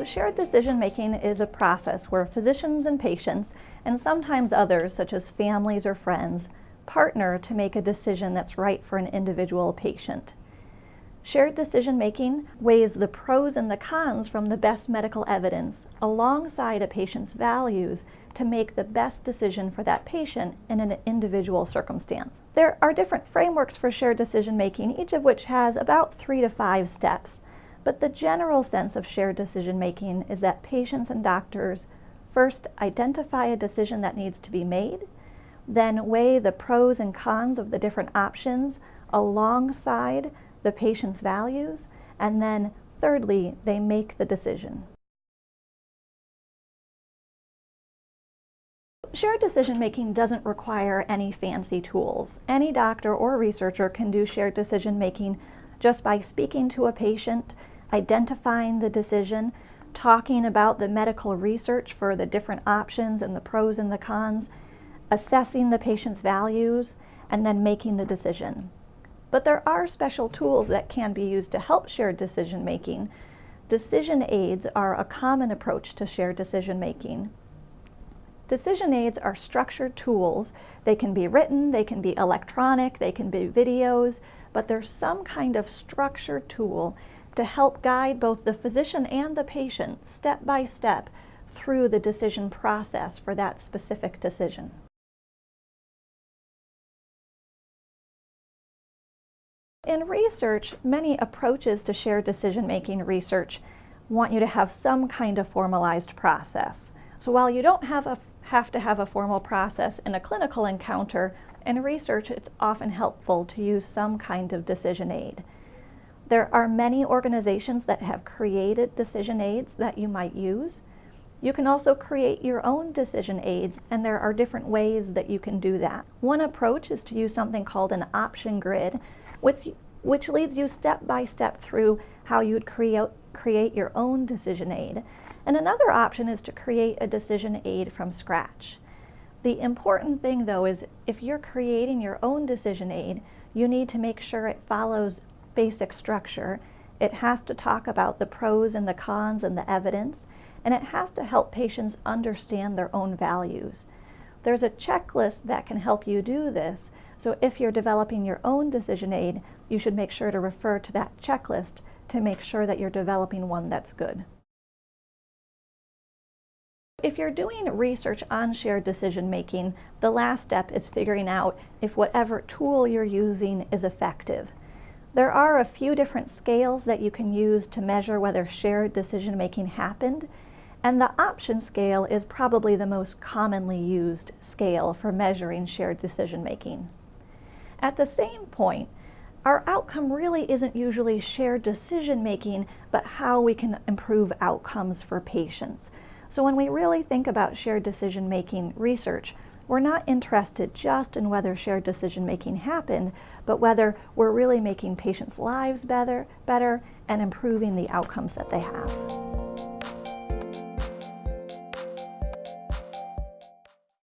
So shared decision-making is a process where physicians and patients, and sometimes others such as families or friends, partner to make a decision that's right for an individual patient. Shared decision-making weighs the pros and the cons from the best medical evidence alongside a patient's values to make the best decision for that patient in an individual circumstance. There are different frameworks for shared decision-making, each of which has about 3 to 5 steps. But the general sense of shared decision-making is that patients and doctors first identify a decision that needs to be made, then weigh the pros and cons of the different options alongside the patient's values, and then thirdly, they make the decision. Shared decision-making doesn't require any fancy tools. Any doctor or researcher can do shared decision-making just by speaking to a patient, identifying the decision, talking about the medical research for the different options and the pros and the cons, assessing the patient's values, and then making the decision. But there are special tools that can be used to help shared decision-making. Decision aids are a common approach to shared decision-making. Decision aids are structured tools. They can be written, they can be electronic, they can be videos, but there's some kind of structured tool to help guide both the physician and the patient step by step through the decision process for that specific decision. In research, many approaches to shared decision-making research want you to have some kind of formalized process. So while you don't have to have a formal process in a clinical encounter, in research it's often helpful to use some kind of decision aid. There are many organizations that have created decision aids that you might use. You can also create your own decision aids, and there are different ways that you can do that. One approach is to use something called an option grid, which leads you step by step through how you'd create your own decision aid. And another option is to create a decision aid from scratch. The important thing though is if you're creating your own decision aid, you need to make sure it follows basic structure. It has to talk about the pros and the cons and the evidence, and it has to help patients understand their own values. There's a checklist that can help you do this, so if you're developing your own decision aid, you should make sure to refer to that checklist to make sure that you're developing one that's good. If you're doing research on shared decision-making, the last step is figuring out if whatever tool you're using is effective. There are a few different scales that you can use to measure whether shared decision-making happened, and the option scale is probably the most commonly used scale for measuring shared decision-making. At the same point, our outcome really isn't usually shared decision-making, but how we can improve outcomes for patients. So when we really think about shared decision-making research, we're not interested just in whether shared decision-making happened, but whether we're really making patients' lives better and improving the outcomes that they have.